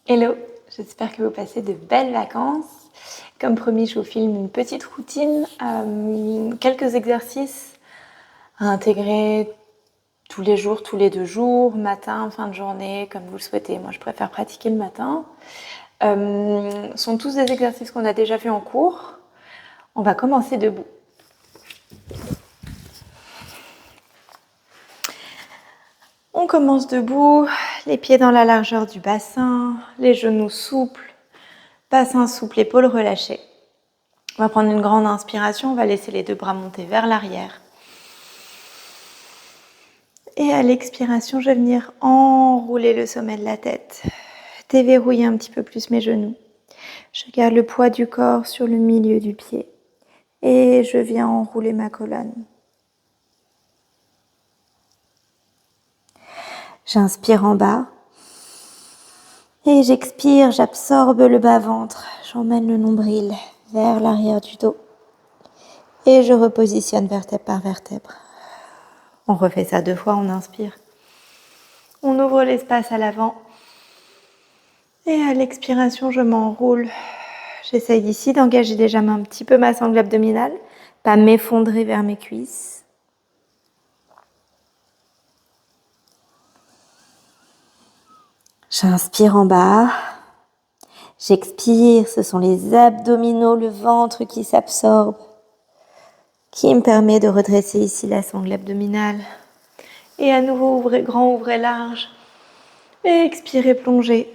Hello, j'espère que vous passez de belles vacances. Comme promis, je vous filme une petite routine, quelques exercices à intégrer tous les jours, tous les 2 jours, matin, fin de journée, comme vous le souhaitez. Moi, je préfère pratiquer le matin. Sont tous des exercices qu'on a déjà vus en cours. On va commencer debout. On commence debout, les pieds dans la largeur du bassin, les genoux souples, bassin souple, épaules relâchées. On va prendre une grande inspiration, on va laisser les 2 bras monter vers l'arrière. Et à l'expiration, je vais venir enrouler le sommet de la tête, déverrouiller un petit peu plus mes genoux. Je garde le poids du corps sur le milieu du pied et je viens enrouler ma colonne. J'inspire en bas et j'expire, j'absorbe le bas-ventre, j'emmène le nombril vers l'arrière du dos et je repositionne vertèbre par vertèbre. On refait ça 2 fois, on inspire. On ouvre l'espace à l'avant et à l'expiration, je m'enroule. J'essaye d'ici d'engager déjà un petit peu ma sangle abdominale, pas m'effondrer vers mes cuisses. J'inspire en bas. J'expire, ce sont les abdominaux, le ventre qui s'absorbe, qui me permet de redresser ici la sangle abdominale. Et à nouveau, ouvrez grand, ouvrez large. Et expirez, plongez.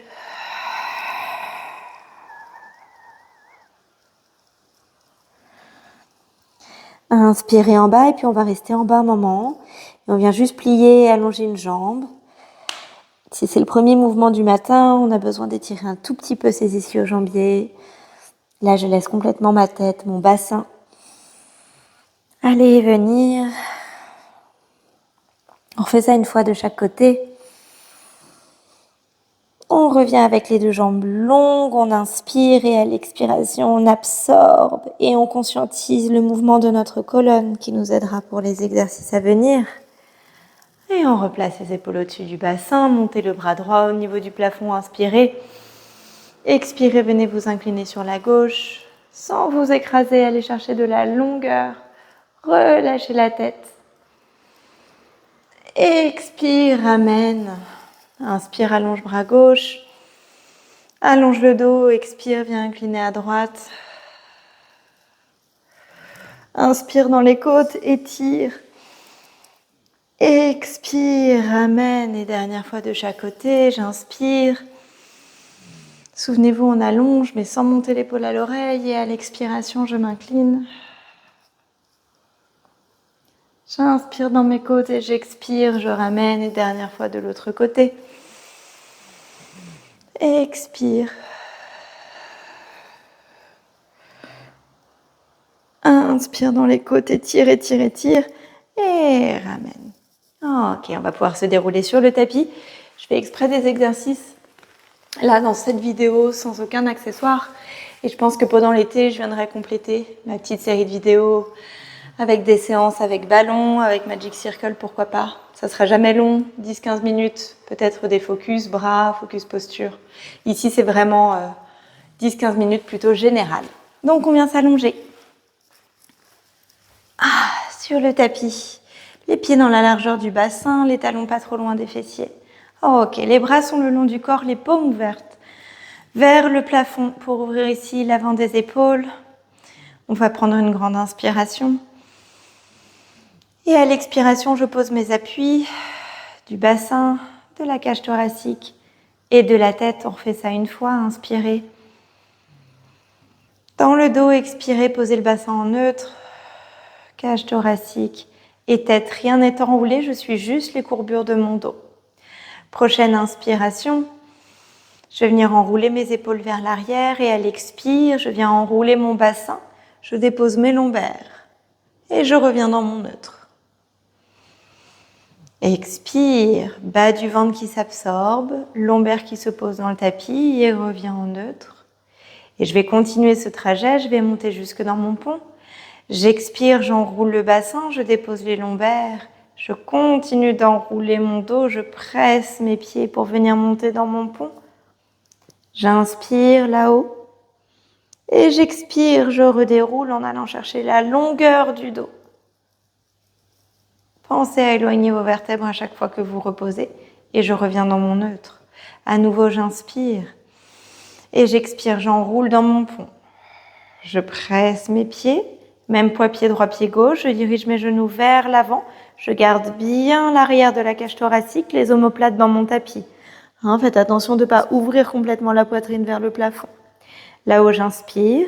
Inspirez en bas et puis on va rester en bas un moment. Et on vient juste plier et allonger une jambe. Si c'est le premier mouvement du matin, on a besoin d'étirer un tout petit peu ses ischio-jambiers. Là, je laisse complètement ma tête, mon bassin aller et venir. On refait ça une fois de chaque côté. On revient avec les 2 jambes longues, on inspire et à l'expiration, on absorbe et on conscientise le mouvement de notre colonne qui nous aidera pour les exercices à venir. Et on replace les épaules au-dessus du bassin, montez le bras droit au niveau du plafond, inspirez. Expirez, venez vous incliner sur la gauche, sans vous écraser, allez chercher de la longueur, relâchez la tête. Expire, ramène. Inspire, allonge bras gauche. Allonge le dos, expire, viens incliner à droite. Inspire dans les côtes, étire. Expire, ramène. Et dernière fois de chaque côté, j'inspire. Souvenez-vous, on allonge, mais sans monter l'épaule à l'oreille. Et à l'expiration, je m'incline. J'inspire dans mes côtes et j'expire, je ramène. Et dernière fois de l'autre côté. Expire. Inspire dans les côtes, étire, étire, étire. Et ramène. Ok, on va pouvoir se dérouler sur le tapis. Je fais exprès des exercices là dans cette vidéo sans aucun accessoire. Et je pense que pendant l'été, je viendrai compléter ma petite série de vidéos avec des séances avec ballon, avec Magic Circle, pourquoi pas. Ça sera jamais long, 10-15 minutes, peut-être des focus bras, focus posture. Ici, c'est vraiment 10-15 minutes plutôt générales. Donc, on vient s'allonger. Sur le tapis, les pieds dans la largeur du bassin, les talons pas trop loin des fessiers. Ok, les bras sont le long du corps, les paumes ouvertes vers le plafond pour ouvrir ici l'avant des épaules. On va prendre une grande inspiration. Et à l'expiration, je pose mes appuis du bassin, de la cage thoracique et de la tête. On refait ça une fois, inspirez. Dans le dos, expirez, posez le bassin en neutre. Cage thoracique et tête, rien n'est enroulé, je suis juste les courbures de mon dos. Prochaine inspiration, je vais venir enrouler mes épaules vers l'arrière et à l'expire, je viens enrouler mon bassin, je dépose mes lombaires et je reviens dans mon neutre. Expire, bas du ventre qui s'absorbe, lombaire qui se pose dans le tapis et revient en neutre. Et je vais continuer ce trajet, je vais monter jusque dans mon pont. J'expire, j'enroule le bassin, je dépose les lombaires, je continue d'enrouler mon dos, je presse mes pieds pour venir monter dans mon pont. J'inspire là-haut. Et j'expire, je redéroule en allant chercher la longueur du dos. Pensez à éloigner vos vertèbres à chaque fois que vous reposez. Et je reviens dans mon neutre. À nouveau, j'inspire. Et j'expire, j'enroule dans mon pont. Je presse mes pieds. Même poids pied droit, pied gauche. Je dirige mes genoux vers l'avant. Je garde bien l'arrière de la cage thoracique, les omoplates dans mon tapis. Faites attention de ne pas ouvrir complètement la poitrine vers le plafond. Là-haut, j'inspire.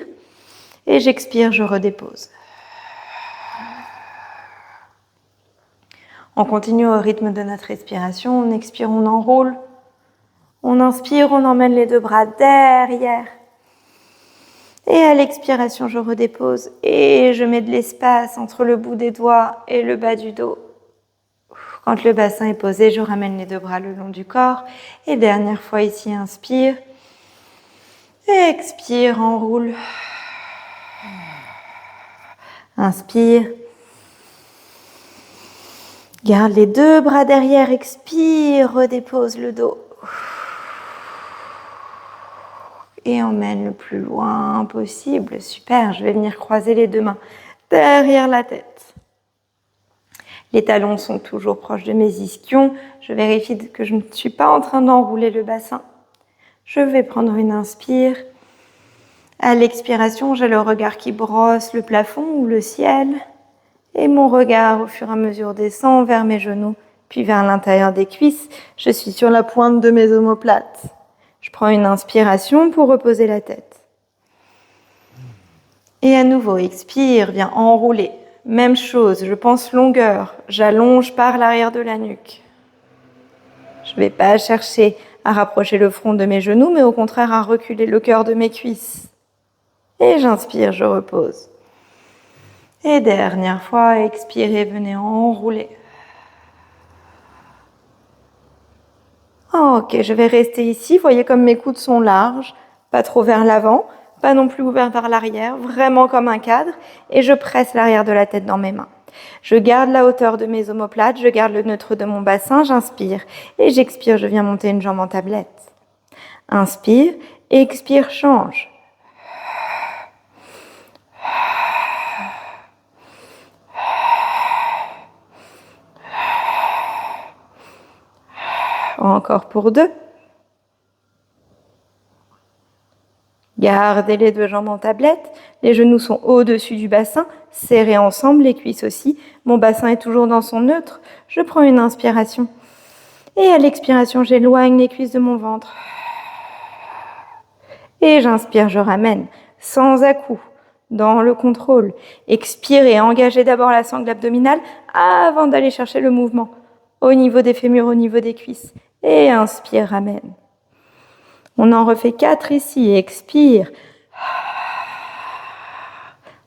Et j'expire, je redépose. On continue au rythme de notre respiration. On expire, on enroule. On inspire, on emmène les deux bras derrière. Et à l'expiration, je redépose. Et je mets de l'espace entre le bout des doigts et le bas du dos. Quand le bassin est posé, je ramène les deux bras le long du corps. Et dernière fois ici, inspire. Expire, enroule. Inspire. Garde les deux bras derrière, expire, redépose le dos. Et emmène le plus loin possible. Super, je vais venir croiser les deux mains derrière la tête. Les talons sont toujours proches de mes ischions. Je vérifie que je ne suis pas en train d'enrouler le bassin. Je vais prendre une inspire. À l'expiration, j'ai le regard qui brosse le plafond ou le ciel. Et mon regard, au fur et à mesure, descend vers mes genoux, puis vers l'intérieur des cuisses. Je suis sur la pointe de mes omoplates. Je prends une inspiration pour reposer la tête. Et à nouveau, expire, viens enrouler. Même chose, je pense longueur. J'allonge par l'arrière de la nuque. Je ne vais pas chercher à rapprocher le front de mes genoux, mais au contraire à reculer le cœur de mes cuisses. Et j'inspire, je repose. Et dernière fois, expirez, venez enrouler. Ok, je vais rester ici. Voyez comme mes coudes sont larges, pas trop vers l'avant, pas non plus ouverts vers l'arrière, vraiment comme un cadre. Et je presse l'arrière de la tête dans mes mains. Je garde la hauteur de mes omoplates, je garde le neutre de mon bassin, j'inspire. Et j'expire, je viens monter une jambe en tablette. Inspire, expire, change. Encore pour 2. Gardez les deux jambes en tablette. Les genoux sont au-dessus du bassin, serrés ensemble, les cuisses aussi. Mon bassin est toujours dans son neutre. Je prends une inspiration. Et à l'expiration, j'éloigne les cuisses de mon ventre. Et j'inspire, je ramène, sans à-coups, dans le contrôle. Expirez, engagez d'abord la sangle abdominale avant d'aller chercher le mouvement. Au niveau des fémurs, au niveau des cuisses. Et inspire, ramène. On en refait 4 ici. Expire.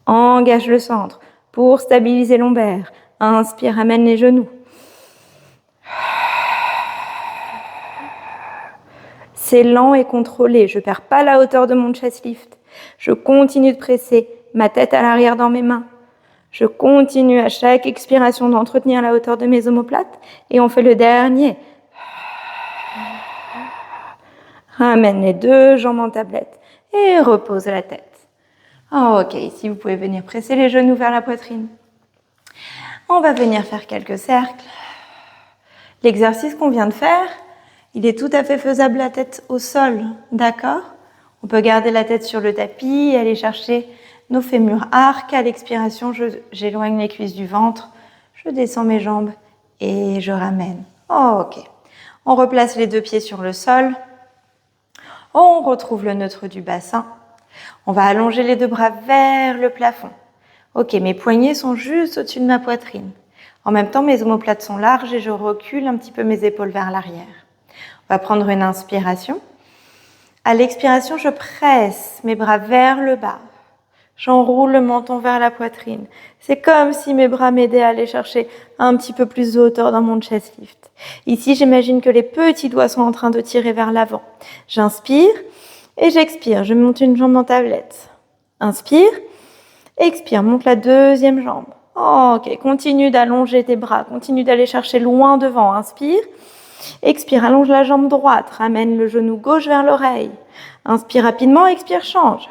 Engage le centre pour stabiliser l'ombaire. Inspire, ramène les genoux. C'est lent et contrôlé. Je ne perds pas la hauteur de mon chest lift. Je continue de presser ma tête à l'arrière dans mes mains. Je continue à chaque expiration d'entretenir la hauteur de mes omoplates. Et on fait le dernier. Ramène les deux jambes en tablette et repose la tête. Ok, ici vous pouvez venir presser les genoux vers la poitrine. On va venir faire quelques cercles. L'exercice qu'on vient de faire, il est tout à fait faisable la tête au sol, d'accord? On peut garder la tête sur le tapis et aller chercher nos fémurs arcs. À l'expiration, j'éloigne les cuisses du ventre, je descends mes jambes et je ramène. Ok, on replace les deux pieds sur le sol. On retrouve le neutre du bassin. On va allonger les deux bras vers le plafond. Ok, mes poignets sont juste au-dessus de ma poitrine. En même temps, mes omoplates sont larges et je recule un petit peu mes épaules vers l'arrière. On va prendre une inspiration. À l'expiration, je presse mes bras vers le bas. J'enroule le menton vers la poitrine. C'est comme si mes bras m'aidaient à aller chercher un petit peu plus de hauteur dans mon chest lift. Ici, j'imagine que les petits doigts sont en train de tirer vers l'avant. J'inspire et j'expire. Je monte une jambe en tablette. Inspire, expire, monte la deuxième jambe. Ok, continue d'allonger tes bras. Continue d'aller chercher loin devant. Inspire Expire, allonge la jambe droite, ramène le genou gauche vers l'oreille. Inspire rapidement, expire, change.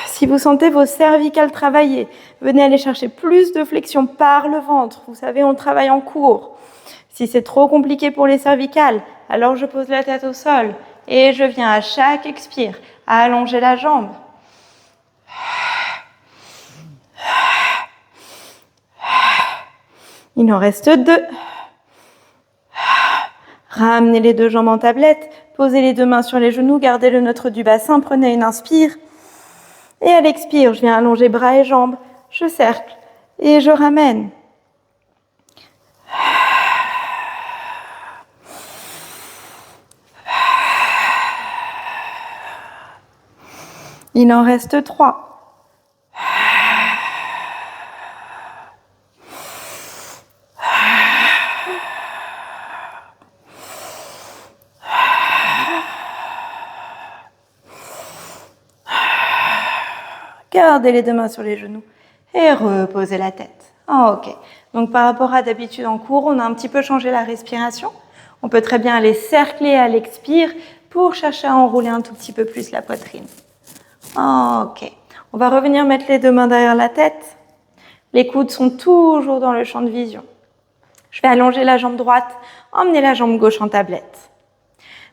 Si vous sentez vos cervicales travailler, venez aller chercher plus de flexion par le ventre. Vous savez, on travaille en cours. Si c'est trop compliqué pour les cervicales, alors je pose la tête au sol et je viens à chaque expire à allonger la jambe. Il en reste 2. Ramenez les 2 jambes en tablette, posez les 2 mains sur les genoux, gardez le neutre du bassin, prenez une inspire. Et à l'expire, je viens allonger bras et jambes, je cercle et je ramène. Il en reste 3. Gardez les 2 mains sur les genoux et reposez la tête. Ok. Donc par rapport à d'habitude en cours, on a un petit peu changé la respiration. On peut très bien aller cercler à l'expire pour chercher à enrouler un tout petit peu plus la poitrine. Ok. On va revenir mettre les 2 mains derrière la tête. Les coudes sont toujours dans le champ de vision. Je vais allonger la jambe droite, emmener la jambe gauche en tablette.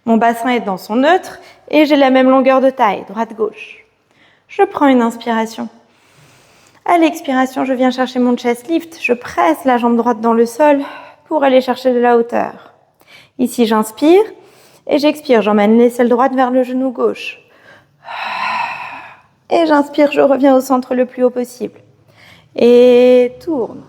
Mon bassin est dans son neutre et j'ai la même longueur de taille, droite-gauche. Je prends une inspiration. À l'expiration, je viens chercher mon chest lift. Je presse la jambe droite dans le sol pour aller chercher de la hauteur. Ici, j'inspire et j'expire. J'emmène l'aisselle droite vers le genou gauche. Et j'inspire, je reviens au centre le plus haut possible. Et tourne.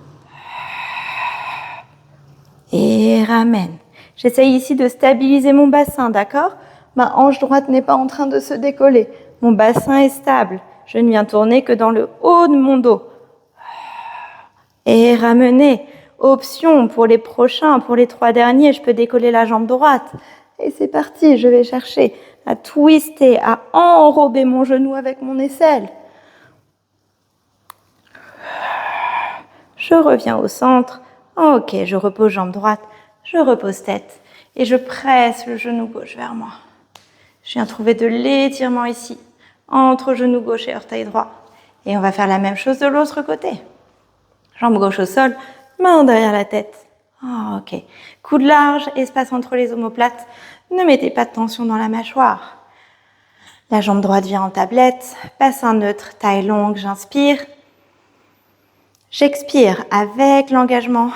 Et ramène. J'essaye ici de stabiliser mon bassin, d'accord ? Ma hanche droite n'est pas en train de se décoller. Mon bassin est stable. Je ne viens tourner que dans le haut de mon dos. Et ramener. Option pour les prochains, pour les 3 derniers, je peux décoller la jambe droite. Et c'est parti, je vais chercher à twister, à enrober mon genou avec mon aisselle. Je reviens au centre. Ok, je repose jambe droite, je repose tête. Et je presse le genou gauche vers moi. Je viens trouver de l'étirement ici, entre genou gauche et orteil droit. Et on va faire la même chose de l'autre côté. Jambe gauche au sol, main derrière la tête. Ok. Coude large, espace entre les omoplates. Ne mettez pas de tension dans la mâchoire. La jambe droite vient en tablette, bassin neutre, taille longue, j'inspire. J'expire avec l'engagement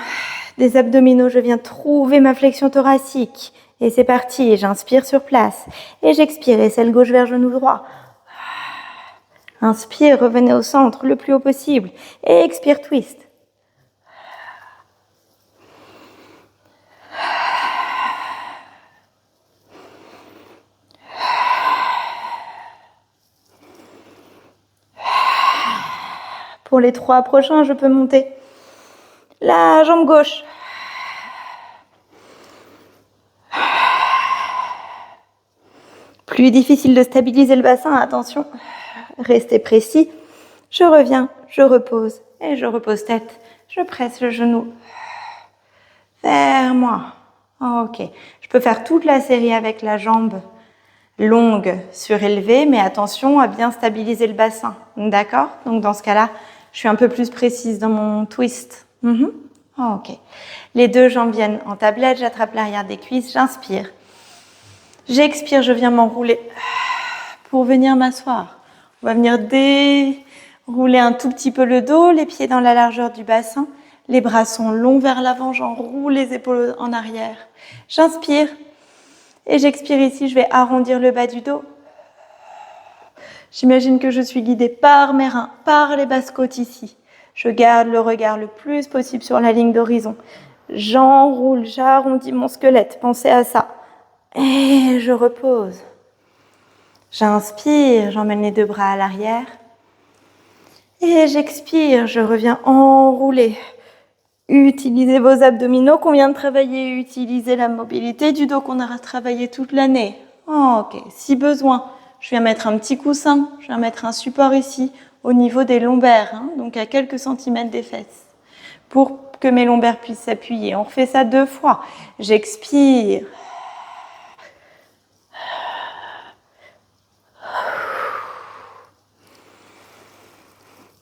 des abdominaux, je viens trouver ma flexion thoracique. Et c'est parti, j'inspire sur place. Et j'expire, aisselle gauche vers genou droit. Inspire, revenez au centre le plus haut possible. Et expire, twist. Pour les 3 prochains, je peux monter la jambe gauche. Plus difficile de stabiliser le bassin, attention. Restez précis. Je reviens, je repose et je repose tête. Je presse le genou vers moi. Ok. Je peux faire toute la série avec la jambe longue surélevée, mais attention à bien stabiliser le bassin. D'accord ? Donc dans ce cas-là, je suis un peu plus précise dans mon twist. Ok. Les 2 jambes viennent en tablette, j'attrape l'arrière des cuisses, j'inspire. J'expire, je viens m'enrouler pour venir m'asseoir. On va venir dérouler un tout petit peu le dos, les pieds dans la largeur du bassin. Les bras sont longs vers l'avant, j'enroule les épaules en arrière. J'inspire et j'expire ici, je vais arrondir le bas du dos. J'imagine que je suis guidée par mes reins, par les basses côtes ici. Je garde le regard le plus possible sur la ligne d'horizon. J'enroule, j'arrondis mon squelette, pensez à ça. Et je repose. J'inspire, j'emmène les 2 bras à l'arrière. Et j'expire, je reviens enrouler. Utilisez vos abdominaux qu'on vient de travailler. Utilisez la mobilité du dos qu'on a travaillé toute l'année. Ok, si besoin, je viens mettre un petit coussin, je viens mettre un support ici. au niveau des lombaires, hein, donc à quelques centimètres des fesses, pour que mes lombaires puissent s'appuyer. On refait ça 2 fois. J'expire.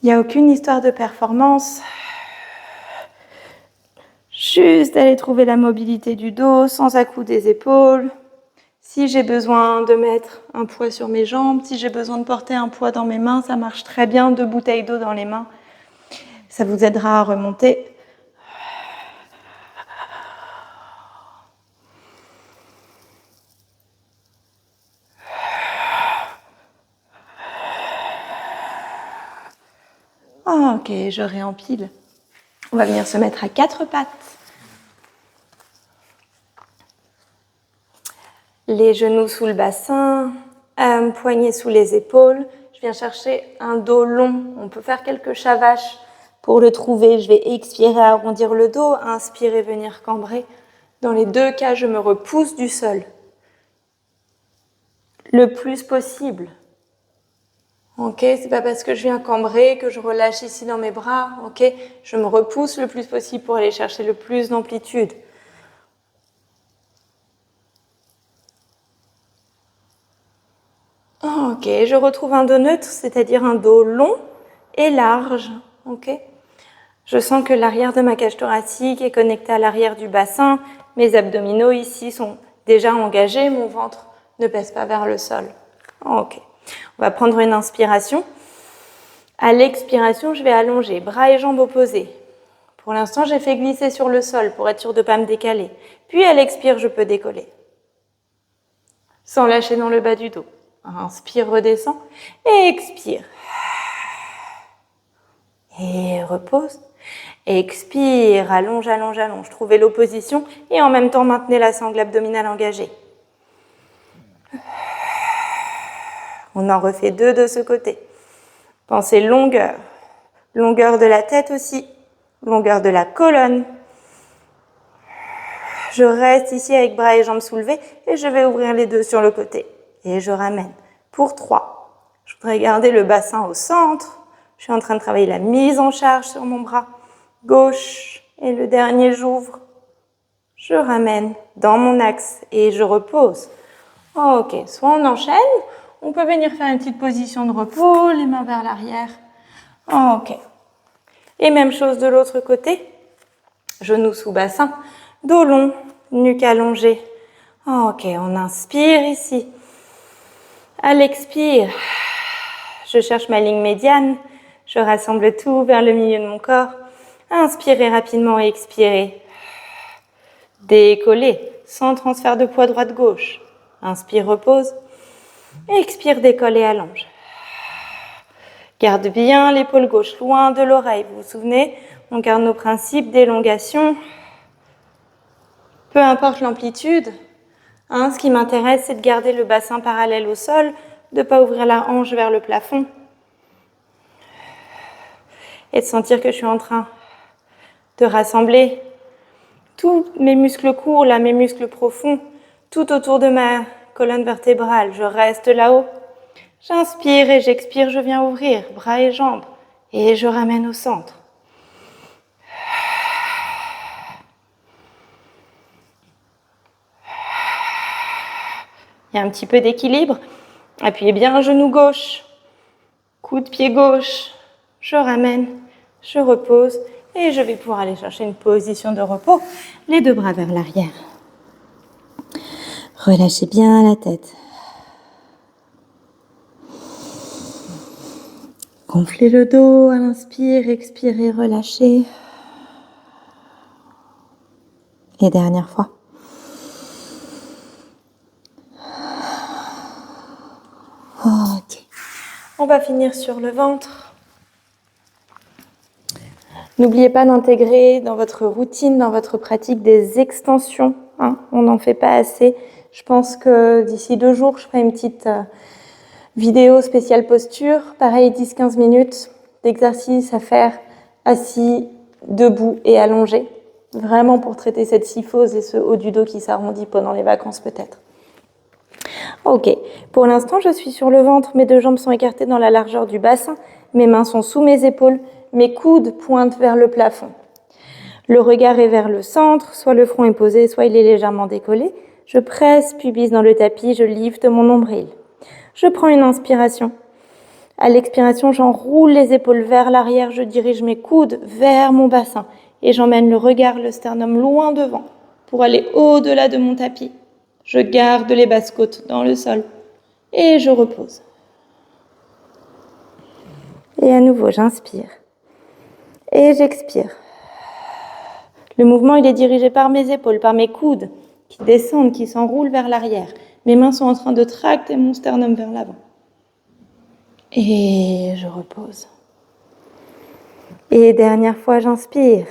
Il n'y a aucune histoire de performance. Juste d'aller trouver la mobilité du dos sans à-coups des épaules. Si j'ai besoin de mettre un poids sur mes jambes, si j'ai besoin de porter un poids dans mes mains, ça marche très bien, 2 bouteilles d'eau dans les mains. Ça vous aidera à remonter. Ok, je réempile. On va venir se mettre à 4 pattes. Les genoux sous le bassin, poignets sous les épaules. Je viens chercher un dos long. On peut faire quelques chavaches pour le trouver. Je vais expirer, arrondir le dos, inspirer, venir cambrer. Dans les 2 cas, je me repousse du sol le plus possible. Ok, c'est pas parce que je viens cambrer que je relâche ici dans mes bras. Ok, je me repousse le plus possible pour aller chercher le plus d'amplitude. Ok, je retrouve un dos neutre, c'est-à-dire un dos long et large. Ok, je sens que l'arrière de ma cage thoracique est connecté à l'arrière du bassin. Mes abdominaux ici sont déjà engagés. Mon ventre ne pèse pas vers le sol. Ok, on va prendre une inspiration. À l'expiration, je vais allonger bras et jambes opposés. Pour l'instant, j'ai fait glisser sur le sol pour être sûr de ne pas me décaler. Puis à l'expire, je peux décoller. Sans lâcher dans le bas du dos. Inspire, redescend. Et expire. Et repose. Expire, allonge, allonge, allonge. Trouvez l'opposition et en même temps, maintenez la sangle abdominale engagée. On en refait 2 de ce côté. Pensez longueur. Longueur de la tête aussi. Longueur de la colonne. Je reste ici avec bras et jambes soulevés et je vais ouvrir les 2 sur le côté. Et je ramène pour 3. Je voudrais garder le bassin au centre. Je suis en train de travailler la mise en charge sur mon bras gauche. Et le dernier, j'ouvre. Je ramène dans mon axe et je repose. Ok, soit on enchaîne, on peut venir faire une petite position de repos, les mains vers l'arrière. Ok. Et même chose de l'autre côté. Genoux sous bassin, dos long, nuque allongée. Ok, on inspire ici. À l'expire, je cherche ma ligne médiane. Je rassemble tout vers le milieu de mon corps. Inspirez rapidement et expirez. Décoller, sans transfert de poids droite-gauche. Inspire, repose. Expire, décolle et allonge. Garde bien l'épaule gauche loin de l'oreille. Vous vous souvenez, on garde nos principes d'élongation. Peu importe l'amplitude. Ce qui m'intéresse, c'est de garder le bassin parallèle au sol, de ne pas ouvrir la hanche vers le plafond. Et de sentir que je suis en train de rassembler tous mes muscles courts, là, mes muscles profonds, tout autour de ma colonne vertébrale. Je reste là-haut. J'inspire et j'expire, je viens ouvrir bras et jambes et je ramène au centre. Il y a un petit peu d'équilibre. Appuyez bien le genou gauche, coup de pied gauche. Je ramène, je repose et je vais pouvoir aller chercher une position de repos. Les 2 bras vers l'arrière. Relâchez bien la tête. Gonflez le dos à l'inspire, expirez, relâchez. Et dernière fois. Ok. On va finir sur le ventre. N'oubliez pas d'intégrer dans votre routine, dans votre pratique des extensions. On n'en fait pas assez. Je pense que d'ici 2 jours, je ferai une petite vidéo spéciale posture. Pareil, 10-15 minutes d'exercice à faire assis, debout et allongé. Vraiment pour traiter cette syphose et ce haut du dos qui s'arrondit pendant les vacances peut-être. Ok, pour l'instant je suis sur le ventre, mes 2 jambes sont écartées dans la largeur du bassin. Mes mains sont sous mes épaules, mes coudes pointent vers le plafond. Le regard est vers le centre, soit le front est posé, soit il est légèrement décollé. Je presse pubis dans le tapis, je lifte mon nombril. Je prends une inspiration. À l'expiration, j'enroule les épaules vers l'arrière, je dirige mes coudes vers mon bassin et j'emmène le regard, le sternum loin devant pour aller au-delà de mon tapis. Je garde les basses côtes dans le sol et je repose. Et à nouveau, j'inspire et j'expire. Le mouvement, il est dirigé par mes épaules, par mes coudes qui descendent, qui s'enroulent vers l'arrière. Mes mains sont en train de tracter mon sternum vers l'avant. Et je repose. Et dernière fois, j'inspire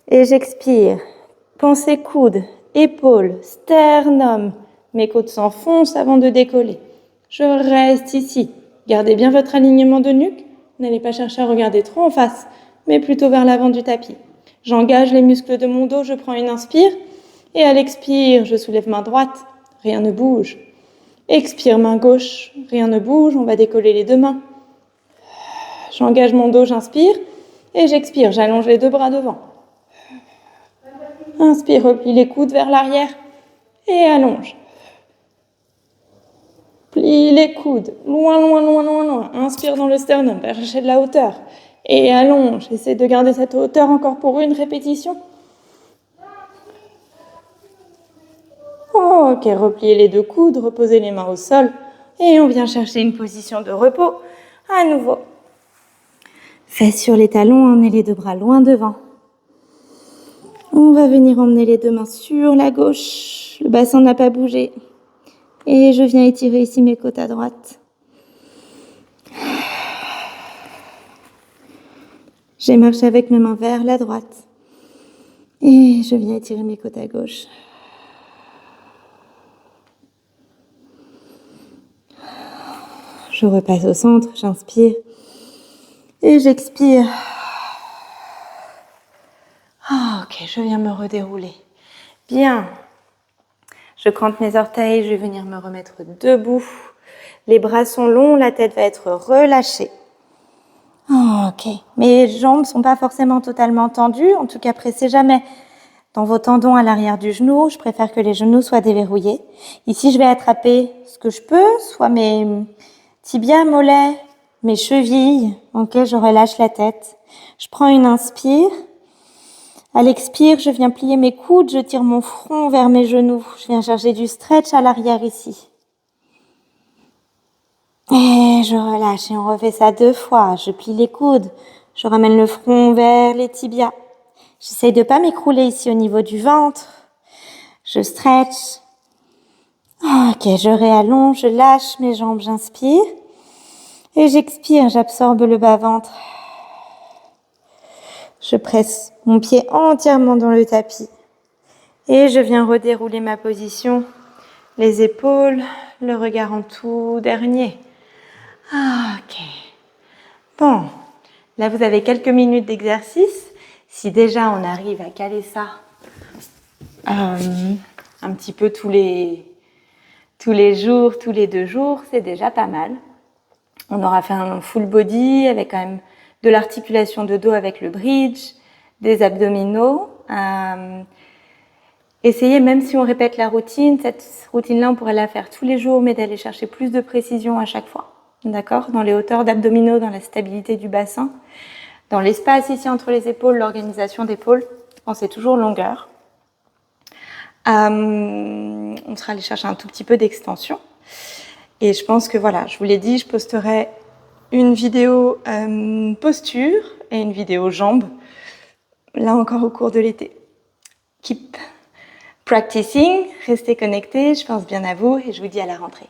et j'expire. Pensée coude, épaules, sternum. Mes côtes s'enfoncent avant de décoller. Je reste ici. Gardez bien votre alignement de nuque. N'allez pas chercher à regarder trop en face, mais plutôt vers l'avant du tapis. J'engage les muscles de mon dos, je prends une inspire. Et à l'expire, je soulève main droite. Rien ne bouge. Expire, main gauche. Rien ne bouge, on va décoller les deux mains. J'engage mon dos, j'inspire. Et j'expire, j'allonge les deux bras devant. Inspire, replie les coudes vers l'arrière. Et allonge. Plie les coudes, loin, loin, loin, loin, loin. Inspire dans le sternum, va chercher de la hauteur. Et allonge. Essaie de garder cette hauteur encore pour une répétition. Ok, repliez les deux coudes, reposez les mains au sol. Et on vient chercher une position de repos. À nouveau. Fesses sur les talons, emmenez les deux bras loin devant. On va venir emmener les deux mains sur la gauche. Le bassin n'a pas bougé. Et je viens étirer ici mes côtes à droite. J'ai marché avec mes mains vers la droite. Et je viens étirer mes côtes à gauche. Je repasse au centre, j'inspire. Et j'expire. Ok, je viens me redérouler. Bien. Je crante mes orteils, je vais venir me remettre debout. Les bras sont longs, la tête va être relâchée. Ok, mes jambes ne sont pas forcément totalement tendues, en tout cas pressez jamais dans vos tendons à l'arrière du genou. Je préfère que les genoux soient déverrouillés. Ici, je vais attraper ce que je peux, soit mes tibias, mollets, mes chevilles. Ok, je relâche la tête. Je prends une inspire. À l'expire, je viens plier mes coudes, je tire mon front vers mes genoux. Je viens chercher du stretch à l'arrière ici. Et je relâche et on refait ça 2 fois. Je plie les coudes, je ramène le front vers les tibias. J'essaye de pas m'écrouler ici au niveau du ventre. Je stretch. Ok, je réallonge, je lâche mes jambes, j'inspire. Et j'expire, j'absorbe le bas-ventre. Je presse mon pied entièrement dans le tapis. Et je viens redérouler ma position. Les épaules, le regard en tout dernier. Ok. Bon, là vous avez quelques minutes d'exercice. Si déjà on arrive à caler ça un petit peu tous les jours, tous les 2 jours, c'est déjà pas mal. On aura fait un full body avec quand même de l'articulation de dos avec le bridge, des abdominaux. Essayez, même si on répète la routine, cette routine-là, on pourrait la faire tous les jours, mais d'aller chercher plus de précision à chaque fois. D'accord ? Dans les hauteurs d'abdominaux, dans la stabilité du bassin, dans l'espace ici entre les épaules, l'organisation d'épaule, pensez toujours longueur. On sera allé chercher un tout petit peu d'extension. Et je pense que voilà, je vous l'ai dit, je posterai une vidéo posture et une vidéo jambes, là encore au cours de l'été. Keep practicing, restez connectés, je pense bien à vous et je vous dis à la rentrée.